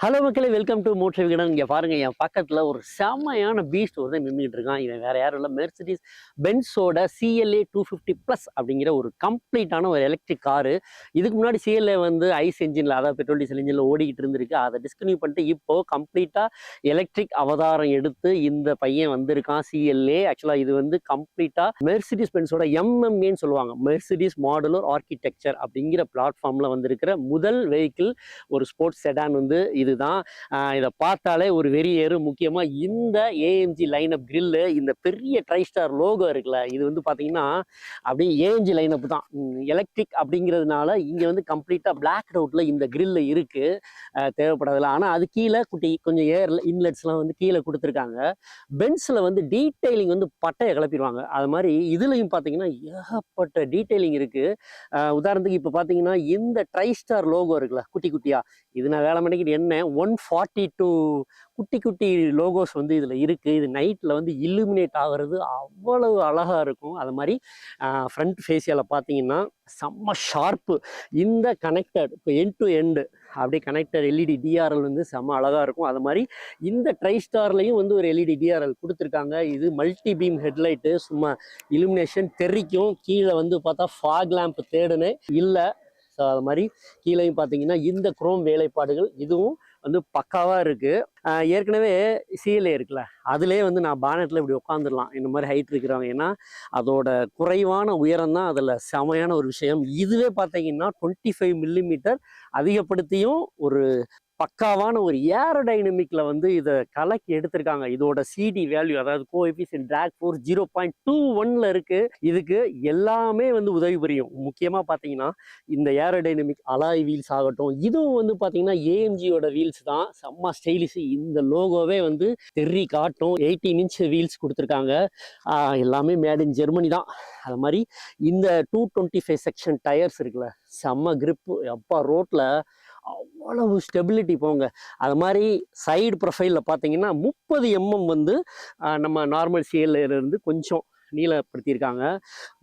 Hello மக்களே, welcome to மோட்ச விகடன். இங்கே பாருங்க, என் பக்கத்தில் ஒரு செம்மையான பீஸ்ட் ஒரு தான் நின்றுட்டு இருக்கான். இவன் வேற யாரும் இல்லை, மெர்சிடிஸ் பென்ஸோட CLA 250+ அப்படிங்கிற ஒரு கம்ப்ளீட்டான ஒரு எலக்ட்ரிக் காரு. இதுக்கு முன்னாடி CLA வந்து ஐஸ் என்ஜினில், அதாவது பெட்ரோல் டீசல் என்ஜினில் ஓடிக்கிட்டு இருந்திருக்கு. அதை டிஸ்கன்யூ பண்ணிட்டு இப்போ கம்ப்ளீட்டாக எலக்ட்ரிக் அவதாரம் எடுத்து இந்த பையன் வந்திருக்கான். CLA ஆக்சுவலாக இது வந்து கம்ப்ளீட்டாக மெர்சிடிஸ் பென்ஸோட MMAன்னு சொல்லுவாங்க, மெர்சிடிஸ் மாடுலர் ஆர்கிடெக்சர் அப்படிங்கிற பிளாட்ஃபார்மில் வந்திருக்கிற முதல் வெஹிக்கிள், ஒரு ஸ்போர்ட்ஸ் செடான் வந்து இதுதான். இதை பார்த்தாலே ஒரு வெறி ஏறும். முக்கியமா இந்த AMG லைனப் கிரில்லு, இந்த பெரிய ட்ரைஸ்டார் லோகோ இருக்குல்ல, இது வந்து பாத்தீங்கன்னா அப்படியே AMG லைனப் தான். எலக்ட்ரிக் அப்படிங்கிறதுனால இங்க வந்து கம்ப்ளீட்டா பிளாக் அவுட்ல இந்த கிரில்ல இருக்கு, தேவைப்படாதுல. ஆனா அது கீழே குட்டி கொஞ்சம் ஏர் இன்லெட்ஸ்லாம் வந்து கீழே கொடுத்துருக்காங்க. பென்ஸ்ல வந்து டீடைலிங் வந்து பட்டையை கிளப்பிடுவாங்க. அது மாதிரி இதுலயும் பாத்தீங்கன்னா ஏகப்பட்ட டீடைலிங் இருக்கு. உதாரணத்துக்கு இப்ப பாத்தீங்கன்னா இந்த ட்ரைஸ்டார் லோகோ இருக்குல்ல, குட்டி குட்டியா, இது நான் வேலை மணிக்கு என்ன 142 குட்டி குட்டி லோகோஸ் வந்து இதில் இருக்குது. இது நைட்டில் வந்து இல்லுமினேட் ஆகிறது அவ்வளவு அழகாக இருக்கும். அது மாதிரி ஃப்ரண்ட் ஃபேஸியால் பார்த்தீங்கன்னா செம்ம ஷார்ப்பு. இந்த கனெக்டட் இப்போ எண்ட் டு எண்டு அப்படியே கனெக்டட் LED DRL வந்து செம்ம அழகாக இருக்கும். அது மாதிரி இந்த ட்ரைஸ்டார்லையும் வந்து ஒரு LED DRL கொடுத்துருக்காங்க. இது மல்டி பீம் ஹெட்லைட்டு, சும்மா இலுமினேஷன் தெரிக்கும். கீழே வந்து பார்த்தா ஃபாக் லேம்ப் தேடுனே இல்லை. ஸோ அது மாதிரி கீழேயும் பார்த்தீங்கன்னா இந்த குரோம் வேலைப்பாடுகள் இதுவும் வந்து பக்காவாக இருக்குது. ஏற்கனவே CLA இருக்குல்ல, அதுலேயே வந்து நான் பானட்டில் இப்படி உட்காந்துடலாம், இந்த மாதிரி ஹைட் இருக்கிறவங்க. ஏன்னா அதோட குறைவான உயரம் தான் அதில் செமையான ஒரு விஷயம். இதுவே பார்த்தீங்கன்னா 25 மில்லிமீட்டர் அதிகப்படுத்தியும் ஒரு பக்காவான ஒரு ஏரோடைனமிக்ல வந்து இதை கலக்கி எடுத்திருக்காங்க. இதோட CD வேல்யூ, அதாவது கோஎஃபிஷியன்ட் டிராக் ஃபோர்ஸ் 0.21ல இருக்கு. இதுக்கு எல்லாமே வந்து உதவி புரியும். முக்கியமா பாத்தீங்கன்னா இந்த ஏரோடைனமிக் அலாய் வீல்ஸ் ஆகட்டும், இதுவும் வந்து பாத்தீங்கன்னா AMGயோட வீல்ஸ் தான். செம்ம ஸ்டைலிஷ். இந்த லோகோவே வந்து தெரி காட்டும். 18 இன்ச் வீல்ஸ் கொடுத்துருக்காங்க. எல்லாமே மேட் இன் ஜெர்மனி தான். அது மாதிரி இந்த 225 செக்ஷன் டயர்ஸ் இருக்குல்ல, செம்ம கிரிப்பு. அப்பா ரோட்ல அவ்வளவு ஸ்டெபிலிட்டி போங்க. அது மாதிரி சைடு ப்ரொஃபைலில் பார்த்தீங்கன்னா 30 mm வந்து நம்ம நார்மல் CLA-லேருந்து கொஞ்சம் நீளப்படுத்தியிருக்காங்க.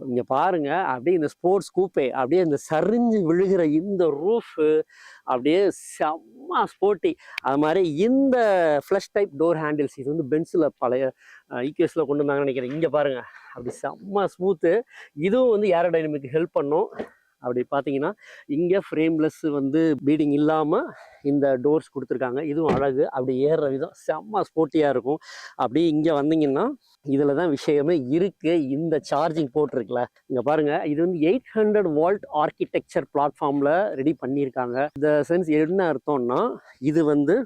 இங்கே பாருங்க, அப்படியே இந்த ஸ்போர்ட்ஸ் கூப்பே அப்படியே இந்த சரிஞ்சு விழுகிற இந்த ரூஃபு அப்படியே செம்ம ஸ்போர்ட்டி. அது மாதிரி இந்த ஃப்ளஷ் டைப் டோர் ஹேண்டில்ஸ், இது வந்து பென்ஸில் பழைய EQS-ல கொண்டு வந்தாங்கன்னு நினைக்கிறேன். இங்கே பாருங்க, அப்படி செம்ம ஸ்மூத்து. இதுவும் வந்து ஏரோடைனமிக் ஹெல்ப் பண்ணும். அப்படி பார்த்தீங்கன்னா இங்கே ஃப்ரேம்லெஸ் வந்து பீடிங் இல்லாமல் இந்த டோர்ஸ் கொடுத்துருக்காங்க. இதுவும் அழகு. அப்படி ஏறுற விதம் செம்ம ஸ்போர்ட்டியாக இருக்கும். அப்படி இங்கே வந்தீங்கன்னா இதில் தான் விஷயமே இருக்குது. இந்த சார்ஜிங் போர்ட் இருக்குல்ல, இங்கே பாருங்கள், இது வந்து 800 volt ஆர்கிடெக்சர் பிளாட்ஃபார்மில் ரெடி பண்ணியிருக்காங்க. இந்த சென்ஸ் என்ன அர்த்தம்னா, இது வந்து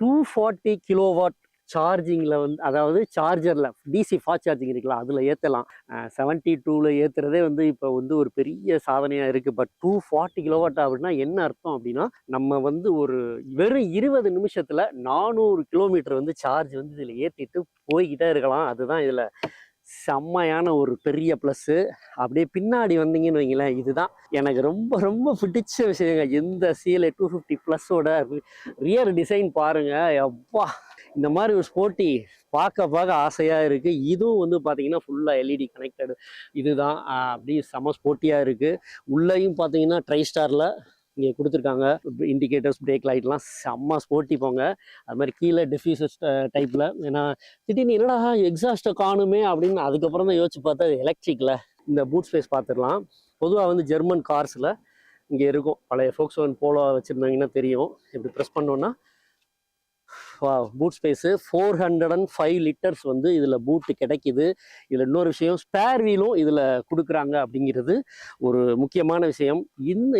240 kW சார்ஜிங்கில் வந்து, அதாவது சார்ஜரில் DC ஃபாஸ்ட் சார்ஜிங் இருக்கலாம், அதில் ஏற்றலாம். 72ல் ஏற்றுறதே வந்து இப்போ வந்து ஒரு பெரிய சாதனையாக இருக்குது. பட் 240 kW அப்படின்னா என்ன அர்த்தம் அப்படின்னா, நம்ம வந்து ஒரு வெறும் 20 நிமிஷத்தில் 400 கிலோமீட்டர் வந்து சார்ஜ் வந்து இதில் ஏற்றிட்டு போய்கிட்டே இருக்கலாம். அதுதான் இதில் செம்மையான ஒரு பெரிய ப்ளஸ்ஸு. அப்படியே பின்னாடி வந்தீங்கன்னு வைங்களேன், இதுதான் எனக்கு ரொம்ப ரொம்ப பிடிச்ச விஷயங்க. இந்த CLA 250+ஓட ரியர் டிசைன் பாருங்கள். அப்பா, இந்த மாதிரி ஒரு ஸ்போர்ட்டி பார்க்க ஆசையாக இருக்குது. இதுவும் வந்து பார்த்தீங்கன்னா ஃபுல்லாக LED கனெக்டடு இதுதான். அப்படியே செம ஸ்போர்ட்டியாக இருக்குது. உள்ளேயும் பார்த்தீங்கன்னா ட்ரைஸ்டாரில் இங்கே கொடுத்துருக்காங்க. இண்டிகேட்டர்ஸ், பிரேக் லைட்லாம் செம்ம ஸ்போர்ட்டி போங்க. அது மாதிரி கீழே டிஃப்யூசர் டைப்பில். ஏன்னா திடீர்னு என்னடா எக்ஸாஸ்ட்டை காணுமே அப்படின்னு அதுக்கப்புறம் தான் யோசிச்சு பார்த்தா எலக்ட்ரிக்கில். இந்த பூட் ஸ்பேஸ் பார்த்துடலாம். பொதுவாக வந்து ஜெர்மன் கார்ஸில் இங்கே இருக்கும். பழைய Volkswagen போலோ வச்சுருந்தாங்கன்னா தெரியும். இப்படி ப்ரெஸ் பண்ணோன்னா பூட் ஸ்பேஸு 405 லிட்டர்ஸ் வந்து இதில் பூட்டு கிடைக்கிது. இதில் இன்னொரு விஷயம், ஸ்பேர் வீலும் இதில் கொடுக்குறாங்க அப்படிங்கிறது ஒரு முக்கியமான விஷயம்.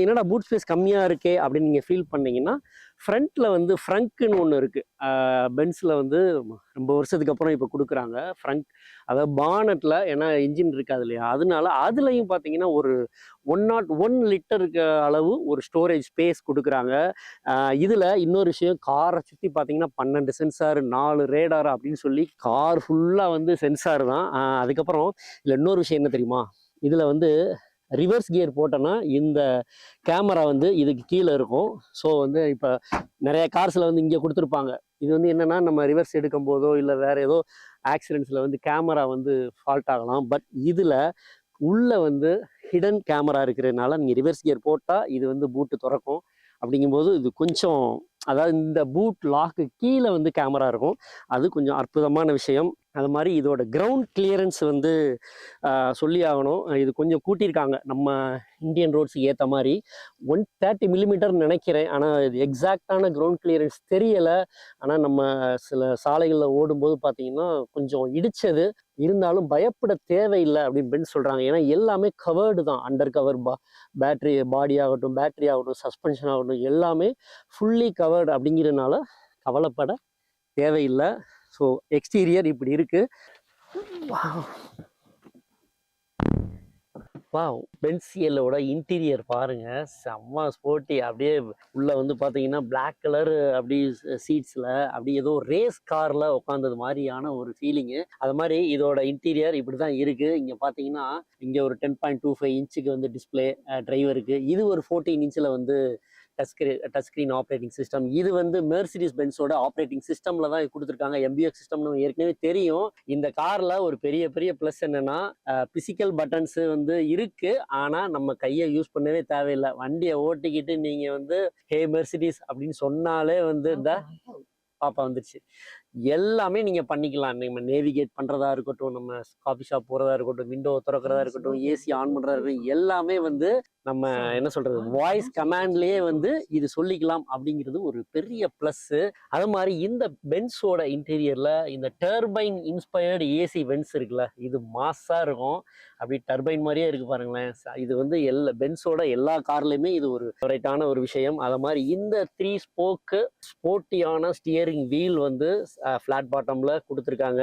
என்னடா பூட் ஸ்பேஸ் கம்மியாக இருக்கே அப்படின்னு நீங்கள் ஃபீல் பண்ணீங்கன்னா, ஃப்ரண்ட்டில் வந்து ஃப்ரங்க்குன்னு ஒன்று இருக்குது. பென்ஸில் வந்து ரொம்ப வருஷத்துக்கு அப்புறம் இப்போ கொடுக்குறாங்க ஃப்ரங்க், அதாவது பானட்டில். ஏன்னா இன்ஜின் இருக்காது இல்லையா, அதனால அதுலேயும் பார்த்தீங்கன்னா ஒரு 101 லிட்டருக்கு அளவு ஒரு ஸ்டோரேஜ் ஸ்பேஸ் கொடுக்குறாங்க. இதில் இன்னொரு விஷயம், காரை சுற்றி பார்த்தீங்கன்னா 12 சென்சார், 4 ரேடார் அப்படின்னு சொல்லி கார் ஃபுல்லாக வந்து சென்சார் தான். அதுக்கப்புறம் இதில் இன்னொரு விஷயம் என்ன தெரியுமா, இதில் வந்து ரிவர்ஸ் கியர் போட்டோன்னா இந்த கேமரா வந்து இதுக்கு கீழே இருக்கும். ஸோ வந்து இப்போ நிறைய கார்ஸில் வந்து இங்கே கொடுத்துருப்பாங்க. இது வந்து என்னென்னா, நம்ம ரிவர்ஸ் எடுக்கும் போதோ இல்லை வேறு ஏதோ ஆக்சிடென்ட்ஸில் வந்து கேமரா வந்து ஃபால்ட் ஆகலாம். பட் இதில் உள்ளே வந்து ஹிடன் கேமரா இருக்கிறதுனால நீங்கள் ரிவர்ஸ் கியர் போட்டால் இது வந்து பூட்டு திறக்கும். அப்படிங்கும்போது இது கொஞ்சம் அதாவது இந்த பூட் லாக்கு கீழே வந்து கேமரா இருக்கும். அது கொஞ்சம் அற்புதமான விஷயம். அது மாதிரி இதோட கிரவுண்ட் கிளியரன்ஸ் வந்து சொல்லி ஆகணும். இது கொஞ்சம் கூட்டியிருக்காங்க நம்ம இந்தியன் ரோட்ஸுக்கு ஏற்ற மாதிரி. 130 மில்லிமீட்டர்னு நினைக்கிறேன். ஆனால் இது எக்ஸாக்டான கிரவுண்ட் கிளியரன்ஸ் தெரியலை. ஆனால் நம்ம சில சாலைகளில் ஓடும்போது பார்த்தீங்கன்னா கொஞ்சம் இடிச்சது. இருந்தாலும் பயப்பட தேவையில்லை அப்படின்னு பென்ஸ் சொல்கிறாங்க. ஏன்னா எல்லாமே கவர்டு தான். அண்டர் கவர் பேட்டரி பாடி ஆகட்டும், பேட்டரி ஆகட்டும், சஸ்பென்ஷன் ஆகட்டும், எல்லாமே ஃபுல்லி கவர்டு அப்படிங்கிறதுனால கவலைப்பட தேவையில்லை. ஸோ எக்ஸ்டீரியர் இப்படி இருக்கு. வாவ், பென்ஸ் சிஎல்லோட இன்டீரியர் பாருங்க, செம்ம ஸ்போர்ட்டி. அப்படியே உள்ள வந்து பாத்தீங்கன்னா பிளாக் கலர் அப்படி சீட்ஸ்ல அப்படி ஏதோ ரேஸ் கார்ல உட்காந்தது மாதிரியான ஒரு ஃபீலிங்கு. அது மாதிரி இதோட இன்டீரியர் இப்படிதான் இருக்கு. இங்க பாத்தீங்கன்னா இங்க ஒரு 10.25 இன்ச்சுக்கு வந்து டிஸ்பிளே டிரைவருக்கு. இது ஒரு 14 இன்ச்சில் வந்து டச் ஸ்க்ரீன் ஆப்ரேட்டிங் சிஸ்டம். இது வந்து மெர்சிடிஸ் பென்ஸோட ஆப்ரேட்டிங் சிஸ்டம்ல தான் கொடுத்துருக்காங்க. எம்பிஎக்ஸ் சிஸ்டம்னு ஏற்கனவே தெரியும். இந்த கார்ல ஒரு பெரிய பெரிய ப்ளஸ் என்னன்னா பிசிக்கல் பட்டன்ஸ் வந்து இருக்கு. ஆனா நம்ம கையை யூஸ் பண்ணவே தேவையில்லை. வண்டியை ஓட்டிக்கிட்டு நீங்க வந்து ஹே மெர்சிடிஸ் அப்படின்னு சொன்னாலே வந்து இந்த பாப்பா வந்துருச்சு. எல்லாமே நீங்க பண்ணிக்கலாம். நம்ம நேவிகேட் பண்றதா இருக்கட்டும், நம்ம காஃபி ஷாப் போறதா இருக்கட்டும், விண்டோ திறக்கிறதா இருக்கட்டும், ஏசி ஆன் பண்றதா இருக்கட்டும், எல்லாமே வந்து நம்ம என்ன சொல்றது வாய்ஸ் கமாண்ட்லயே வந்து இது சொல்லிக்கலாம் அப்படிங்கிறது ஒரு பெரிய பிளஸ். அது மாதிரி இந்த பென்ஸோட இன்டீரியர்ல இந்த டர்பைன் இன்ஸ்பயர்டு ஏசி வென்ட்ஸ் இருக்குல்ல, இது மாஸா இருக்கும். அப்படி டர்பைன் மாதிரியே இருக்கு பாருங்களேன். இது வந்து பென்ஸோட எல்லா கார்லயுமே இது ஒரு ஃபேவரைட்டான ஒரு விஷயம். அது மாதிரி இந்த 3 ஸ்போக்கு ஸ்போர்ட்டியான ஸ்டியரிங் வீல் வந்து ஃப்ளாட் பாட்டம்ல கொடுத்துருக்காங்க.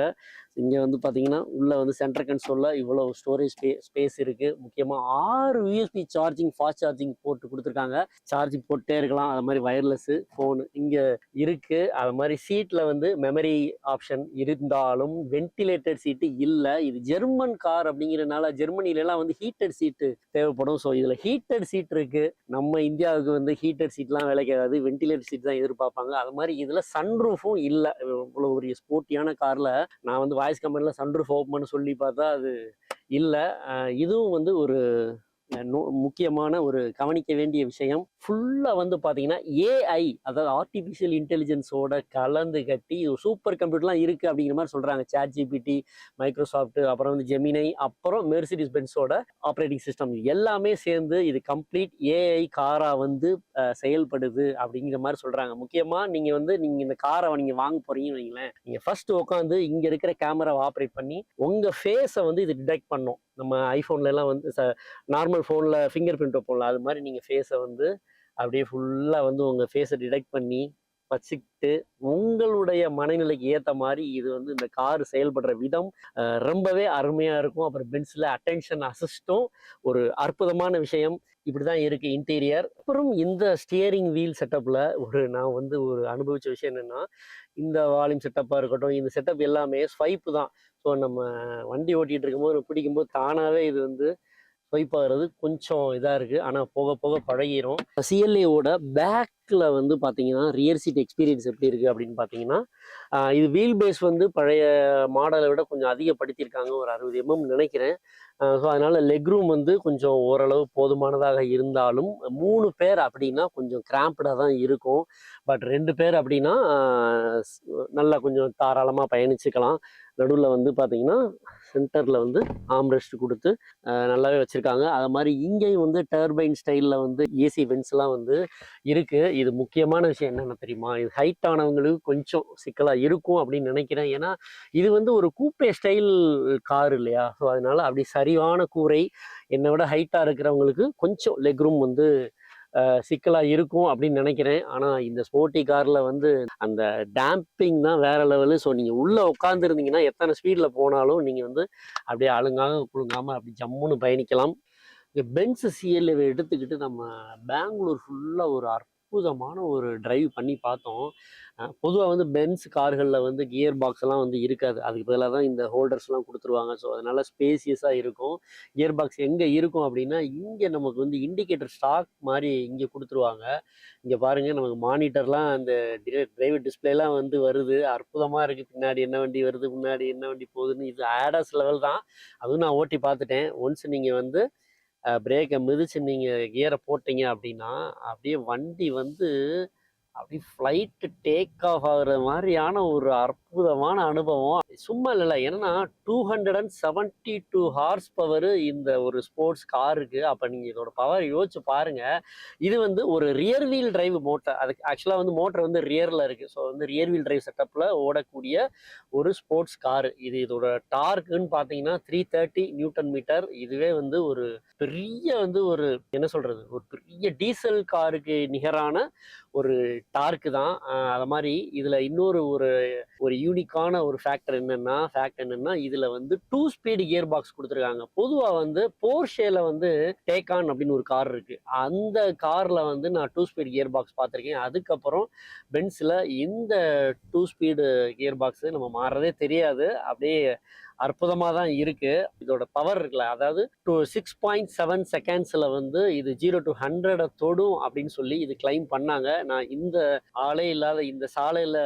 இங்கே வந்து பார்த்தீங்கன்னா உள்ள வந்து சென்டர் கன்சோல்ல இவ்வளோ ஸ்டோரேஜ் ஸ்பேஸ் இருக்கு. முக்கியமாக 6 யூஎஸ்பி சார்ஜிங் ஃபாஸ்ட் சார்ஜிங் போட்டு கொடுத்துருக்காங்க. சார்ஜிங் போட்டே இருக்கலாம். அது மாதிரி வயர்லெஸ் ஃபோன் இங்கே இருக்கு. அது மாதிரி சீட்ல வந்து மெமரி ஆப்ஷன் இருந்தாலும் வென்டிலேட்டட் சீட்டு இல்லை. இது ஜெர்மன் கார் அப்படிங்கிறதுனால ஜெர்மனிலலாம் வந்து ஹீட்டட் சீட்டு தேவைப்படும். ஸோ இதில் ஹீட்டட் சீட் இருக்கு. நம்ம இந்தியாவுக்கு வந்து ஹீட்டட் சீட்லாம் வேலைக்காது, வென்டிலேட்டட் சீட் தான் எதிர்பார்ப்பாங்க. அது மாதிரி இதில் சன்ரூஃபும் இல்லை. இவ்வளோ ஒரு ஸ்போர்ட்டியான காரில் நான் வந்து வாய்ஸ் கமெண்ட்ல சன்ரூஃப் ஓப்பன் சொல்லி பார்த்தா அது இல்லை. இதுவும் வந்து ஒரு முக்கியமான ஒரு கவனிக்க வேண்டிய விஷயம். ஃபுல்லா வந்து பாத்தீங்கன்னா ஏஐ, அதாவது ஆர்டிபிஷியல் இன்டெலிஜென்ஸோட கலந்து கட்டி சூப்பர் கம்ப்யூட்டர்லாம் இருக்கு அப்படிங்கிற மாதிரி சொல்றாங்க. சாட் ஜிபிடி, மைக்ரோசாஃப்ட், அப்புறம் வந்து ஜெமினை, அப்புறம் மெர்சிடிஸ் பென்ஸோட ஆப்ரேட்டிங் சிஸ்டம் எல்லாமே சேர்ந்து இது கம்ப்ளீட் ஏஐ காரா வந்து செயல்படுது அப்படிங்கிற மாதிரி சொல்றாங்க. முக்கியமா நீங்க இந்த காரை நீங்க வாங்க போறீங்கன்னு வைங்களேன், நீங்க ஃபர்ஸ்ட் உட்காந்து இங்க இருக்கிற கேமராவை ஆப்ரேட் பண்ணி உங்க ஃபேஸை வந்து இது டிடெக்ட் பண்ணும். நம்ம ஐபோன்ல எல்லாம் வந்து நார்மல் ஃபோனில் ஃபிங்கர் பிரிண்ட் வைப்போம்ல, அது மாதிரி நீங்கள் ஃபேஸை வந்து அப்படியே ஃபுல்லாக வந்து உங்கள் ஃபேஸை டிடெக்ட் பண்ணி வச்சுக்கிட்டு உங்களுடைய மனநிலைக்கு ஏற்ற மாதிரி இது வந்து இந்த கார் செயல்படுற விதம் ரொம்பவே அருமையாக இருக்கும். அப்புறம் பென்ஸில் அட்டென்ஷன் அசிஸ்டும் ஒரு அற்புதமான விஷயம். இப்படிதான் இருக்கு இன்டீரியர். அப்புறம் இந்த ஸ்டியரிங் வீல் செட்டப்ல நான் வந்து ஒரு அனுபவிச்ச விஷயம் என்னன்னா, இந்த வால்யூம் செட்டப்பா இருக்கட்டும், இந்த செட்டப் எல்லாமே ஸ்வைப்பு தான். ஸோ நம்ம வண்டி ஓட்டிட்டு இருக்கும்போது பிடிக்கும்போது தானாவே இது வந்து ஸ்வைப் ஆகிறது கொஞ்சம் இதாக இருக்குது. ஆனால் போக போக பழகிரும். சிஎல்ஏவோட பேக்கில் வந்து பார்த்தீங்கன்னா ரியர் சீட் எக்ஸ்பீரியன்ஸ் எப்படி இருக்குது அப்படின்னு பார்த்தீங்கன்னா, இது வீல் பேஸ் வந்து பழைய மாடலை விட கொஞ்சம் அதிகப்படுத்தியிருக்காங்க. ஒரு 60 mm நினைக்கிறேன். ஸோ அதனால் லெக் ரூம் வந்து கொஞ்சம் ஓரளவு போதுமானதாக இருந்தாலும் 3 பேர் அப்படின்னா கொஞ்சம் கிராம்ப்டாக தான் இருக்கும். பட் 2 பேர் அப்படின்னா நல்லா கொஞ்சம் தாராளமாக பயணிச்சுக்கலாம். நடுவில் வந்து பார்த்தீங்கன்னா சென்டரில் வந்து ஆம்ரெஸ்ட் கொடுத்து நல்லாவே வச்சுருக்காங்க. அது மாதிரி இங்கேயும் வந்து டர்பைன் ஸ்டைலில் வந்து ஏசி வென்ட்ஸ்லாம் வந்து இருக்குது. இது முக்கியமான விஷயம் என்னென்ன தெரியுமா, இது ஹைட் ஆனவங்களுக்கு கொஞ்சம் சிக்கலாக இருக்கும் அப்படின்னு நினைக்கிறேன். ஏன்னா இது வந்து ஒரு கூப்பே ஸ்டைல் கார் இல்லையா. ஸோ அதனால அப்படி சரிவான கூரை, என்னை விட ஹைட்டாக இருக்கிறவங்களுக்கு கொஞ்சம் லெக் ரூம் வந்து சிக்கலாக இருக்கும் அப்படின்னு நினைக்கிறேன். ஆனால் இந்த ஸ்போர்ட்டி காரில் வந்து அந்த டேம்பிங் தான் வேற லெவலு. ஸோ நீங்கள் உள்ளே உட்காந்துருந்தீங்கன்னா எத்தனை ஸ்பீடில் போனாலும் நீங்கள் வந்து அப்படியே அழுங்காக குழுங்காமல் அப்படி ஜம்முன்னு பயணிக்கலாம். பென்ஸ் சிஎல்ஏவை எடுத்துக்கிட்டு நம்ம பெங்களூர் ஃபுல்லாக ஒரு அற்புதமான ஒரு டிரைவ் பண்ணி பார்த்தோம். பொதுவாக வந்து பென்ஸ் கார்களில் வந்து கியர் பாக்ஸ் எல்லாம் வந்து இருக்காது. அதுக்கு பதிலாக தான் இந்த ஹோல்டர்ஸ்லாம் கொடுத்துருவாங்க. ஸோ அதனால ஸ்பேசியஸாக இருக்கும். கியர் பாக்ஸ் எங்கே இருக்கும் அப்படின்னா, இங்கே நமக்கு வந்து இண்டிகேட்டர் ஸ்டாக் மாதிரி இங்கே கொடுத்துருவாங்க. இங்கே பாருங்கள், நமக்கு மானிட்டர்லாம் அந்த டிரைவர் டிஸ்பிளேலாம் வந்து வருது. அற்புதமாக இருக்குது. பின்னாடி என்ன வண்டி வருது, முன்னாடி என்ன வண்டி போகுதுன்னு. இது ஆடாஸ் லெவல் தான். அதுவும் நான் ஓட்டி பார்த்துட்டேன். ஒன்ஸ் நீங்கள் வந்து பிரேக்கை மிதிச்சு நீங்கள் கியரை போட்டீங்க அப்படின்னா அப்படியே வண்டி வந்து அப்படி ஃப்ளைட்டு டேக் ஆஃப் ஆகுற மாதிரியான ஒரு அற்புதமான அனுபவம். சும்மா இல்லைல்ல, ஏன்னா 272 ஹார்ஸ் பவர் இந்த ஒரு ஸ்போர்ட்ஸ் காருக்கு. அப்போ நீங்கள் இதோட பவர் யோசிச்சு பாருங்க. இது வந்து ஒரு ரியர் வீல் டிரைவ் மோட்டர். அதுக்கு ஆக்சுவலாக வந்து மோட்டர் வந்து ரியரில் இருக்குது. ஸோ வந்து ரியர் வீல் டிரைவ் செட்டப்பில் ஓடக்கூடிய ஒரு ஸ்போர்ட்ஸ் காரு இது. இதோட டார்க்குன்னு பார்த்தீங்கன்னா 330 நியூட்டன் மீட்டர். இதுவே வந்து ஒரு பெரிய வந்து ஒரு என்ன சொல்கிறது, ஒரு பெரிய டீசல் காருக்கு நிகரான ஒரு டார்க்கு தான். அது மாதிரி இதில் இன்னொரு ஒரு ஒரு யூனிக்கான ஒரு ஃபேக்ட் என்னன்னா இதில் வந்து 2 ஸ்பீடு கியர் பாக்ஸ் கொடுத்துருக்காங்க. பொதுவாக வந்து போர்ஷேல வந்து டேக்கான் அப்படின்னு ஒரு கார் இருக்குது. அந்த காரில் வந்து நான் 2 ஸ்பீடு கியர் பாக்ஸ் பார்த்துருக்கேன். அதுக்கப்புறம் பென்ஸில் இந்த 2 ஸ்பீடு கியர் பாக்ஸு நம்ம மாறுறதே தெரியாது. அப்படியே அற்புதமாக தான் இருக்குது. இதோட பவர் இருக்குல்ல, அதாவது 6.7 செகண்ட்ஸில் வந்து இது 0 to 100 தொடும் அப்படின்னு சொல்லி இது கிளைம் பண்ணாங்க. நான் இந்த ஆளே இல்லாத இந்த சாலையில்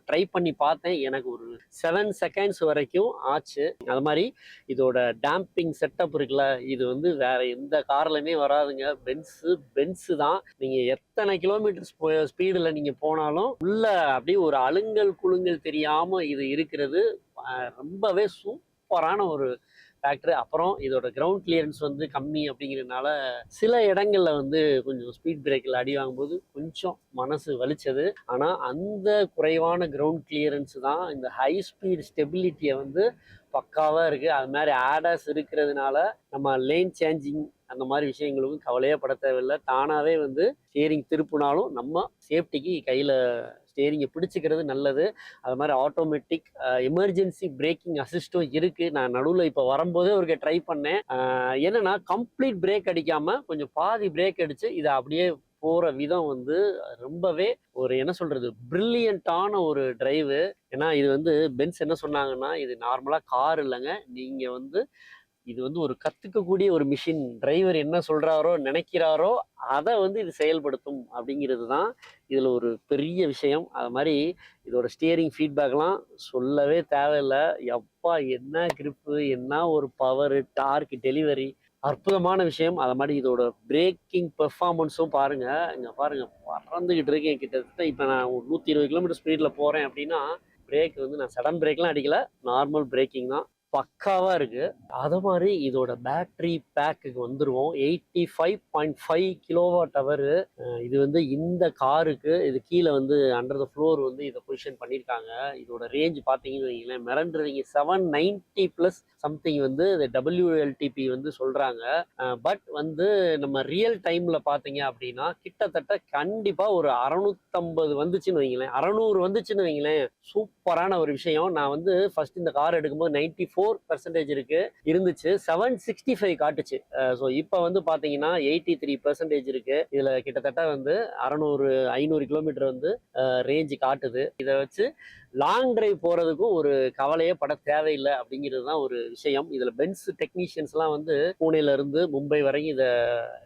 ட்ரை பண்ணி பார்த்தேன். எனக்கு ஒரு 7 செகண்ட்ஸ் வரைக்கும் ஆச்சு. அது மாதிரி இதோட டேம்பிங் செட்டப் இருக்குல்ல, இது வந்து வேற எந்த கார்லையுமே வராதுங்க. பென்ஸு தான். நீங்கள் எத்தனை கிலோமீட்டர் ஸ்பீடில் நீங்கள் போனாலும் உள்ள அப்படியே ஒரு அலுங்கல் குலுங்கல் தெரியாமல் இது இருக்கிறது ரொம்பவே சூப்பரான ஒரு ஃபேக்டர். அப்புறம் இதோட கிரவுண்ட் கிளியரன்ஸ் வந்து கம்மி அப்படிங்கிறதுனால சில இடங்கள்ல வந்து கொஞ்சம் ஸ்பீட் பிரேக்கில் அடி வாங்கும்போது கொஞ்சம் மனசு வலிச்சது. ஆனால் அந்த குறைவான கிரவுண்ட் கிளியரன்ஸ் தான் இந்த ஹை ஸ்பீட் ஸ்டெபிலிட்டியை வந்து பக்காவாக இருக்குது. அது மாதிரி ஆடாஸ் இருக்கிறதுனால நம்ம லேன் சேஞ்சிங் அந்த மாதிரி விஷயங்களுக்கும் கவலையே பட தேவையில்லை. தானாகவே வந்து ஸ்டேரிங் திருப்பினாலும் நம்ம சேஃப்டிக்கு கையில் ஸ்டேரிங்கை பிடிச்சிக்கிறது நல்லது. அது மாதிரி ஆட்டோமேட்டிக் எமர்ஜென்சி பிரேக்கிங் அசிஸ்டும் இருக்குது. நான் நடுவில் இப்போ வரும்போதே ஒரு ட்ரை பண்ணேன். என்னென்னா கம்ப்ளீட் பிரேக் அடிக்காமல் கொஞ்சம் பாதி பிரேக் அடித்து இதை அப்படியே போகிற விதம் வந்து ரொம்பவே ஒரு என்ன சொல்கிறது, பிரில்லியண்ட்டான ஒரு டிரைவு. ஏன்னா இது வந்து பென்ஸ் என்ன சொன்னாங்கன்னா, இது நார்மலாக கார் இல்லைங்க, நீங்கள் வந்து இது வந்து ஒரு கற்றுக்கக்கூடிய ஒரு மிஷின். டிரைவர் என்ன சொல்கிறாரோ நினைக்கிறாரோ அதை வந்து இது செயல்படுத்தும் அப்படிங்கிறது தான் இதில் ஒரு பெரிய விஷயம். அது மாதிரி இதோட ஸ்டியரிங் ஃபீட்பேக்லாம் சொல்லவே தேவையில்லை. எப்பா என்ன கிரிப்பு, என்ன ஒரு பவரு, டார்க், டெலிவரி, அற்புதமான விஷயம். அது மாதிரி இதோட பிரேக்கிங் பெர்ஃபார்மன்ஸும் பாருங்கள். இங்கே பாருங்கள், பறந்துக்கிட்டு இருக்கேன். கிட்டத்தட்ட இப்போ நான் 120 கிலோமீட்டர் ஸ்பீடில் போகிறேன் அப்படின்னா பிரேக் வந்து நான் சடன் பிரேக்லாம் அடிக்கலை, நார்மல் பிரேக்கிங் தான், பக்காவாக இருக்குது. அது மாதிரி இதோட பேட்ரி பேக்குக்கு வந்துடுவோம். 85.5 கிலோவாட் ஹவரு. இது வந்து இந்த காருக்கு இது கீழே வந்து அண்டர் த ஃப்ளோர் வந்து இதை பொசிஷன் பண்ணியிருக்காங்க. இதோட ரேஞ்ச் பார்த்தீங்கன்னு வைங்களேன், மிரண்டுறீங்க. 790+ சம்திங் வந்து WLTP வந்து சொல்கிறாங்க. பட் வந்து நம்ம ரியல் டைமில் பார்த்தீங்க அப்படின்னா கிட்டத்தட்ட கண்டிப்பாக ஒரு 650 வந்துச்சுன்னு வைங்களேன், 600 வந்துச்சுன்னு வைங்களேன். சூப்பரான ஒரு விஷயம். நான் வந்து ஃபர்ஸ்ட் இந்த கார் எடுக்கும்போது 94% இருந்துச்சு, 765 காட்டுச்சு. ஸோ இப்போ வந்து பார்த்தீங்கன்னா 83% இருக்கு. இதில் கிட்டத்தட்ட வந்து 500 கிலோமீட்டர் வந்து ரேஞ்சு காட்டுது. இதை வச்சு லாங் டிரைவ் போகிறதுக்கும் ஒரு கவலையே பட தேவையில்லை அப்படிங்கிறது தான் ஒரு விஷயம். இதில் பென்ஸ் டெக்னீஷியன்ஸ்லாம் வந்து பூனேலேருந்து மும்பை வரைக்கும் இதை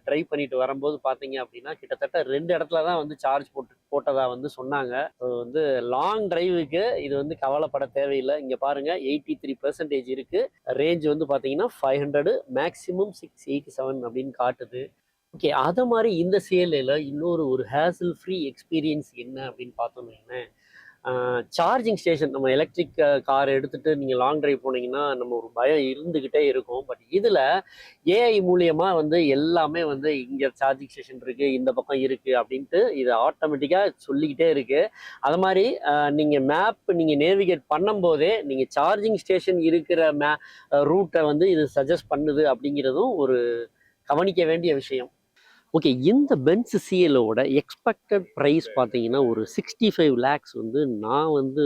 ட்ரைவ் பண்ணிட்டு வரும்போது பார்த்தீங்க அப்படின்னா கிட்டத்தட்ட 2 இடத்துல தான் வந்து சார்ஜ் போட்டதாக வந்து சொன்னாங்க. வந்து லாங் டிரைவுக்கு இது வந்து கவலைப்பட தேவையில்லை. இங்கே பாருங்கள், 83% இருக்குது. ரேஞ்ச் வந்து பார்த்தீங்கன்னா 500, மேக்ஸிமம் 687 அப்படின்னு காட்டுது. ஓகே, அதை மாதிரி இந்த சிஎல்ஏல இன்னொரு ஒரு ஹேசல் ஃப்ரீ எக்ஸ்பீரியன்ஸ் என்ன அப்படின்னு பார்த்தோம்னா, சார்ஜிங் ஸ்டேஷன். நம்ம எலக்ட்ரிக் கார் எடுத்துகிட்டு நீங்கள் லாங் டிரைவ் போனீங்கன்னா நம்ம ஒரு பயம் இருந்துக்கிட்டே இருக்கும். பட் இதில் ஏஐ மூலியமாக வந்து எல்லாமே வந்து இங்கே சார்ஜிங் ஸ்டேஷன் இருக்குது, இந்த பக்கம் இருக்குது அப்படின்ட்டு இது ஆட்டோமேட்டிக்காக சொல்லிக்கிட்டே இருக்குது. அது மாதிரி நீங்கள் நீங்கள் நேவிகேட் பண்ணும்போதே நீங்கள் சார்ஜிங் ஸ்டேஷன் இருக்கிற ரூட்டை வந்து இது சஜஸ்ட் பண்ணுது அப்படிங்கிறதும் ஒரு கவனிக்க வேண்டிய விஷயம். ஓகே, இந்த பென்ஸ் சிஎலோட எக்ஸ்பெக்டட் ப்ரைஸ் பார்த்தீங்கன்னா ஒரு 65 லேக்ஸ் வந்து நான் வந்து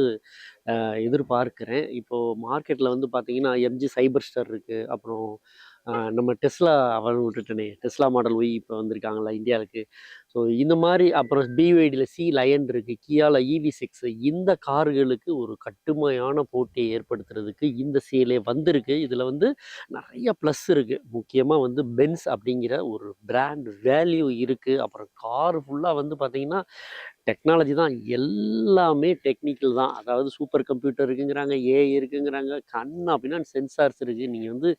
எதிர்பார்க்குறேன். இப்போது மார்க்கெட்டில் வந்து பார்த்தீங்கன்னா எம்ஜி சைபர் ஸ்டார் இருக்குது, அப்புறம் நம்ம டெஸ்லா விட்டுட்டேனே, டெஸ்லா மாடல் ஒய் இப்போ வந்திருக்காங்களா இந்தியாவுக்கு. ஸோ இந்த மாதிரி அப்புறம் பிஒய்டியில் சி லயன் இருக்குது, கியாவில் EV6. இந்த கார்களுக்கு ஒரு கடுமையான போட்டியை ஏற்படுத்துறதுக்கு இந்த சிஎல்ஏ வந்திருக்கு. இதில் வந்து நிறைய ப்ளஸ் இருக்குது. முக்கியமாக வந்து பென்ஸ் அப்படிங்கிற ஒரு பிராண்ட் வேல்யூ இருக்குது. அப்புறம் கார் ஃபுல்லாக வந்து பார்த்திங்கன்னா டெக்னாலஜி தான். எல்லாமே டெக்னிக்கல் தான். அதாவது சூப்பர் கம்ப்யூட்டர் இருக்குங்கிறாங்க, ஏஐ இருக்குங்கிறாங்க, கன்னா பின்னான்னு சென்சார்ஸ் இருக்கு. நீங்க வந்து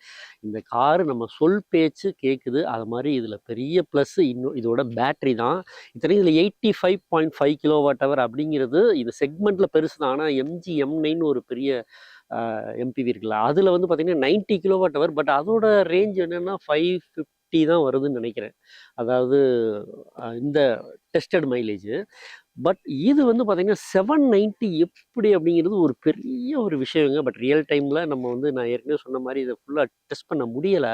இந்த காரு நம்ம சொல் பேச்சு கேட்குது. அது மாரி இதில பெரிய ப்ளஸ் இன்னும் இதோட பேட்டரி தான். இத்தனைக்கும் இதில 85.5 கிலோவாட் ஹவர் அப்படிங்கிறது இது செக்மெண்ட்ல பெருசு தான். ஆனா எம்ஜி எம்9ன்னு ஒரு பெரிய எம்பிவி இருக்குல்ல, அதில வந்து பார்த்தீங்கன்னா 90 கிலோவாட் ஹவர். பட் அதோட ரேஞ்ச் என்னன்னா 550 தான் வருதுன்னு நெனைக்கிறேன். அதாவது இந்த டெஸ்டட் மைலேஜ். பட் இது வந்து பார்த்தீங்கன்னா 790 எப்படி அப்படிங்கிறது ஒரு பெரிய ஒரு விஷயங்க. பட் ரியல் டைம்ல நம்ம வந்து நான் ஏற்கனவே சொன்ன மாரி இத ஃபுல்லா டெஸ்ட் பண்ண முடியல.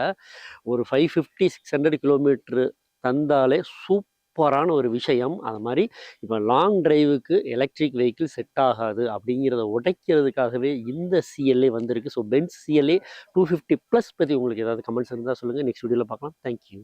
ஒரு 550, 600 கிலோமீட்டர் தந்தாலே சூப்பரான ஒரு விஷயம். அது மாரி இப்ப லாங் டிரைவுக்கு எலக்ட்ரிக் வெஹிக்கிள் செட் ஆகாது அப்படிங்கிறத உடைக்கிறதுக்காகவே இந்த சிஎல்ஏ வந்திருக்கு. ஸோ பென்ஸ் சிஎல்ஏ 250 ப்ளஸ் பத்தி உங்களுக்கு ஏதாவது கமெண்ட்ஸ் இருந்தா சொல்லுங்க. நெக்ஸ்ட் வீடியோல பார்க்கலாம். Thank you.